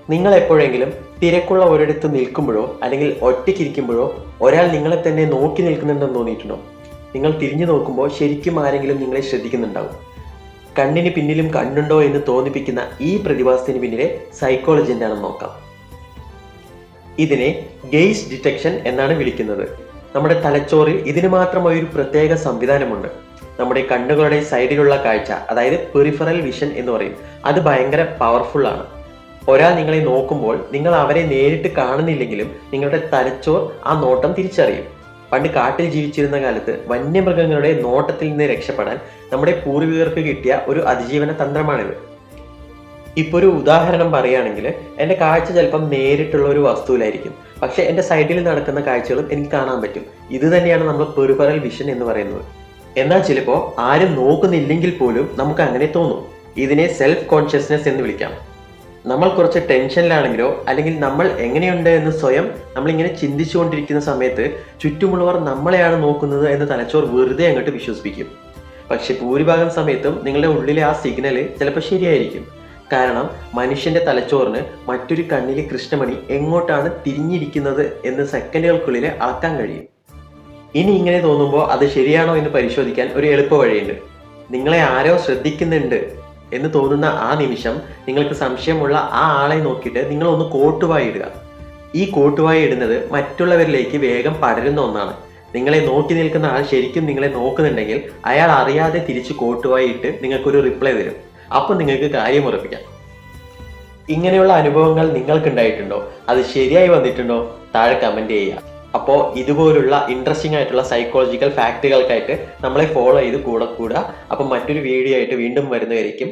നിങ്ങൾ എപ്പോഴെങ്കിലും തിരക്കുള്ള ഒരിടത്ത് നിൽക്കുമ്പോഴോ അല്ലെങ്കിൽ ഒറ്റയ്ക്കിരിക്കുമ്പോഴോ ഒരാൾ നിങ്ങളെ തന്നെ നോക്കി നിൽക്കുന്നുണ്ടെന്ന് തോന്നിയിട്ടുണ്ടോ? നിങ്ങൾ തിരിഞ്ഞു നോക്കുമ്പോൾ ശരിക്കും ആരെങ്കിലും നിങ്ങളെ ശ്രദ്ധിക്കുന്നുണ്ടാവും. കണ്ണിന് പിന്നിലും കണ്ണുണ്ടോ എന്ന് തോന്നിപ്പിക്കുന്ന ഈ പ്രതിഭാസത്തിന് പിന്നിലെ സൈക്കോളജി എന്താണെന്ന് നോക്കാം. ഇതിനെ ഗെയ്സ് ഡിറ്റക്ഷൻ എന്നാണ് വിളിക്കുന്നത്. നമ്മുടെ തലച്ചോറിൽ ഇതിന് മാത്രമായി ഒരു പ്രത്യേക സംവിധാനമുണ്ട്. നമ്മുടെ കണ്ണുകളുടെ സൈഡിലുള്ള കാഴ്ച, അതായത് പെറിഫറൽ വിഷൻ എന്ന് പറയും, അത് ഭയങ്കര പവർഫുൾ ആണ്. ഒരാൾ നിങ്ങളെ നോക്കുമ്പോൾ നിങ്ങൾ അവരെ നേരിട്ട് കാണുന്നില്ലെങ്കിലും നിങ്ങളുടെ തലച്ചോർ ആ നോട്ടം തിരിച്ചറിയും. പണ്ട് കാട്ടിൽ ജീവിച്ചിരുന്ന കാലത്ത് വന്യമൃഗങ്ങളുടെ നോട്ടത്തിൽ നിന്ന് രക്ഷപ്പെടാൻ നമ്മുടെ പൂർവികർക്ക് കിട്ടിയ ഒരു അതിജീവന തന്ത്രമാണിത്. ഇപ്പൊ ഒരു ഉദാഹരണം പറയുകയാണെങ്കിൽ, എൻ്റെ കാഴ്ച ചിലപ്പം നേരിട്ടുള്ള ഒരു വസ്തുവിലായിരിക്കും, പക്ഷെ എൻ്റെ സൈഡിൽ നടക്കുന്ന കാഴ്ചകളും എനിക്ക് കാണാൻ പറ്റും. ഇത് തന്നെയാണ് നമ്മൾ പെറിഫറൽ വിഷൻ എന്ന് പറയുന്നത്. എന്നാൽ ചിലപ്പോൾ ആരും നോക്കുന്നില്ലെങ്കിൽ പോലും നമുക്ക് അങ്ങനെ തോന്നും. ഇതിനെ സെൽഫ് കോൺഷ്യസ്നെസ് എന്ന് വിളിക്കാം. നമ്മൾ കുറച്ച് ടെൻഷനിലാണെങ്കിലോ അല്ലെങ്കിൽ നമ്മൾ എങ്ങനെയുണ്ട് എന്ന് സ്വയം നമ്മളിങ്ങനെ ചിന്തിച്ചുകൊണ്ടിരിക്കുന്ന സമയത്ത് ചുറ്റുമുള്ളവർ നമ്മളെയാണ് നോക്കുന്നത് എന്ന് തലച്ചോർ വെറുതെ അങ്ങോട്ട് വിശ്വസിപ്പിക്കും. പക്ഷെ ഭൂരിഭാഗം സമയത്തും നിങ്ങളുടെ ഉള്ളിലെ ആ സിഗ്നല് ചിലപ്പോൾ ശരിയായിരിക്കും. കാരണം മനുഷ്യന്റെ തലച്ചോറിന് മറ്റൊരു കണ്ണിലെ കൃഷ്ണമണി എങ്ങോട്ടാണ് തിരിഞ്ഞിരിക്കുന്നത് എന്ന് സെക്കൻഡുകൾക്കുള്ളിൽ അളക്കാൻ കഴിയും. ഇനി ഇങ്ങനെ തോന്നുമ്പോൾ അത് ശരിയാണോ എന്ന് പരിശോധിക്കാൻ ഒരു എളുപ്പ വഴിയുണ്ട്. നിങ്ങളെ ആരോ ശ്രദ്ധിക്കുന്നുണ്ട് എന്ന് തോന്നുന്ന ആ നിമിഷം നിങ്ങൾക്ക് സംശയമുള്ള ആ ആളെ നോക്കിയിട്ട് നിങ്ങൾ ഒന്ന് കോട്ടുവായി ഇടുക. ഈ കോട്ടുവായി ഇടുന്നത് മറ്റുള്ളവരിലേക്ക് വേഗം പടരുന്ന ഒന്നാണ്. നിങ്ങളെ നോക്കി നിൽക്കുന്ന ആൾ ശരിക്കും നിങ്ങളെ നോക്കുന്നുണ്ടെങ്കിൽ അയാൾ അറിയാതെ തിരിച്ച് കോട്ടുവായി ഇട്ട് നിങ്ങൾക്കൊരു റിപ്ലൈ തരും. അപ്പോൾ നിങ്ങൾക്ക് കാര്യം ഉറപ്പിക്കാം. ഇങ്ങനെയുള്ള അനുഭവങ്ങൾ നിങ്ങൾക്ക് ഉണ്ടായിട്ടുണ്ടോ? അത് ശരിയായി വന്നിട്ടുണ്ടോ? താഴെ കമന്റ് ചെയ്യുക. അപ്പോൾ ഇതുപോലുള്ള ഇൻട്രസ്റ്റിംഗ് ആയിട്ടുള്ള സൈക്കോളജിക്കൽ ഫാക്റ്റുകൾക്കായിട്ട് നമ്മളെ ഫോളോ ചെയ്ത് കൂടെ കൂടുക. അപ്പം മറ്റൊരു വീഡിയോ ആയിട്ട് വീണ്ടും വരുന്നതായിരിക്കും.